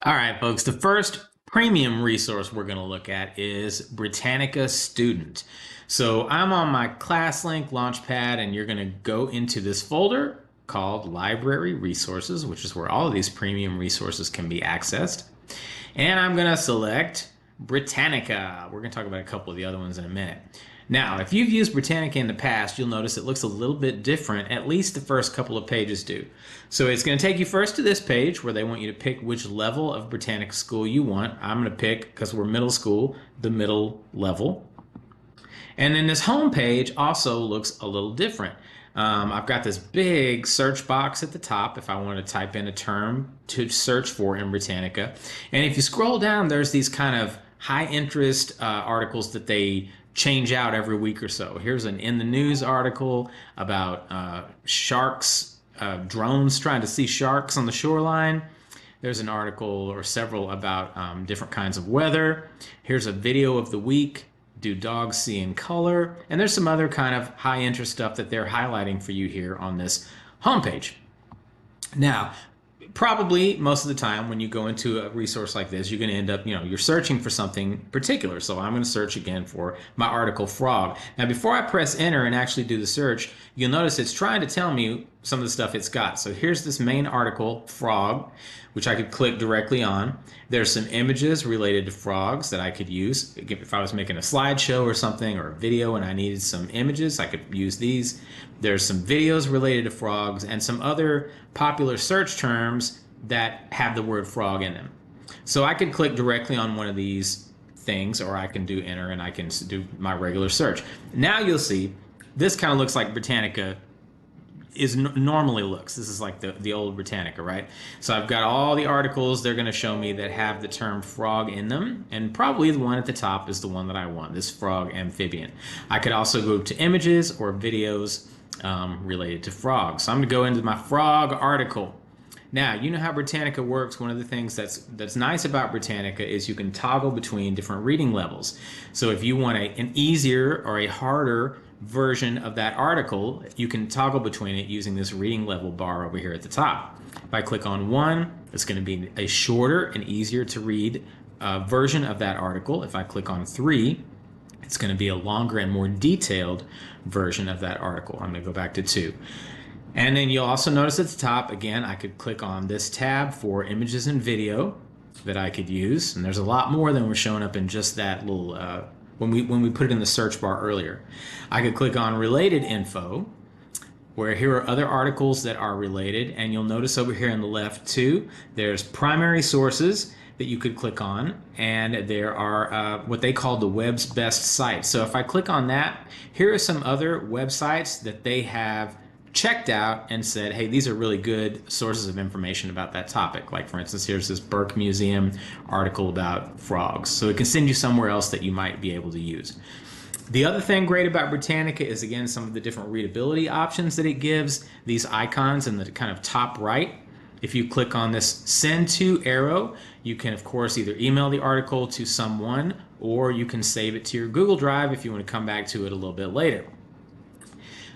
All right, folks, the first premium resource we're going to look at is Britannica Student. So I'm on my ClassLink Launchpad, and you're going to go into this folder called Library Resources, which is where all of these premium resources can be accessed. And I'm going to select Britannica. We're going to talk about a couple of the other ones in a minute. Now, if you've used Britannica in the past, you'll notice it looks a little bit different, at least the first couple of pages do. So it's going to take you first to this page where they want you to pick which level of Britannica school you want. I'm going to pick, because we're middle school, the middle level. And then this home page also looks a little different. I've got this big search box at the top if I want to type in a term to search for in Britannica. And if you scroll down, there's these kind of high interest articles that they change out every week or so. Here's an in the news article about sharks, drones trying to see sharks on the shoreline. There's an article or several about different kinds of weather. Here's a video of the week. Do dogs see in color? And there's some other kind of high interest stuff that they're highlighting for you here on this homepage. Now, probably most of the time when you go into a resource like this, you're going to end up, you're searching for something particular. So I'm going to search again for my article frog. Now, before I press enter and actually do the search, you'll notice it's trying to tell me some of the stuff it's got. So here's this main article, frog, which I could click directly on. There's some images related to frogs that I could use. If I was making a slideshow or something or a video and I needed some images, I could use these. There's some videos related to frogs and some other popular search terms that have the word frog in them. So I could click directly on one of these things, or I can do enter and I can do my regular search. Now you'll see this kind of looks like Britannica normally looks. This is like the old Britannica, right? So I've got all the articles they're going to show me that have the term frog in them, and probably the one at the top is the one that I want, this frog amphibian. I could also go to images or videos related to frogs. So I'm going to go into my frog article. Now, you know how Britannica works. One of the things that's nice about Britannica is you can toggle between different reading levels. So if you want an easier or a harder version of that article, you can toggle between it using this reading level bar over here at the top. If I click on 1, it's going to be a shorter and easier to read version of that article. If I click on 3, it's going to be a longer and more detailed version of that article. I'm going to go back to 2. And then you'll also notice at the top, again, I could click on this tab for images and video that I could use. And there's a lot more than were showing up in just that little, when we put it in the search bar earlier. I could click on related info, where here are other articles that are related. And you'll notice over here on the left too, there's primary sources that you could click on, and there are what they call the web's best sites. So if I click on that, here are some other websites that they have checked out and said, hey, these are really good sources of information about that topic. Like, for instance, here's this Burke Museum article about frogs. So it can send you somewhere else that you might be able to use. The other thing great about Britannica is, again, some of the different readability options that it gives. These icons in the kind of top right. If you click on this send to arrow, you can, of course, either email the article to someone, or you can save it to your Google Drive if you want to come back to it a little bit later.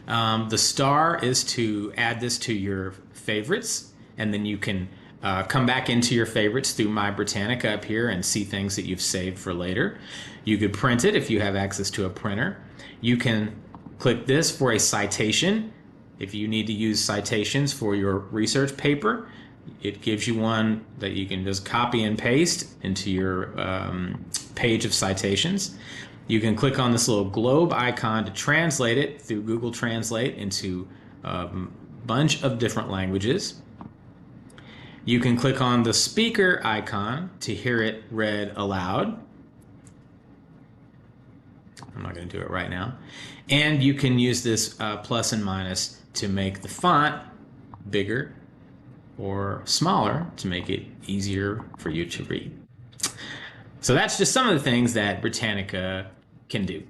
The star is to add this to your favorites, and then you can come back into your favorites through My Britannica up here and see things that you've saved for later. You could print it if you have access to a printer. You can click this for a citation. If you need to use citations for your research paper, it gives you one that you can just copy and paste into your page of citations. You can click on this little globe icon to translate it through Google Translate into a bunch of different languages. You can click on the speaker icon to hear it read aloud. I'm not going to do it right now. And you can use this plus and minus to make the font bigger or smaller to make it easier for you to read. So that's just some of the things that Britannica can do.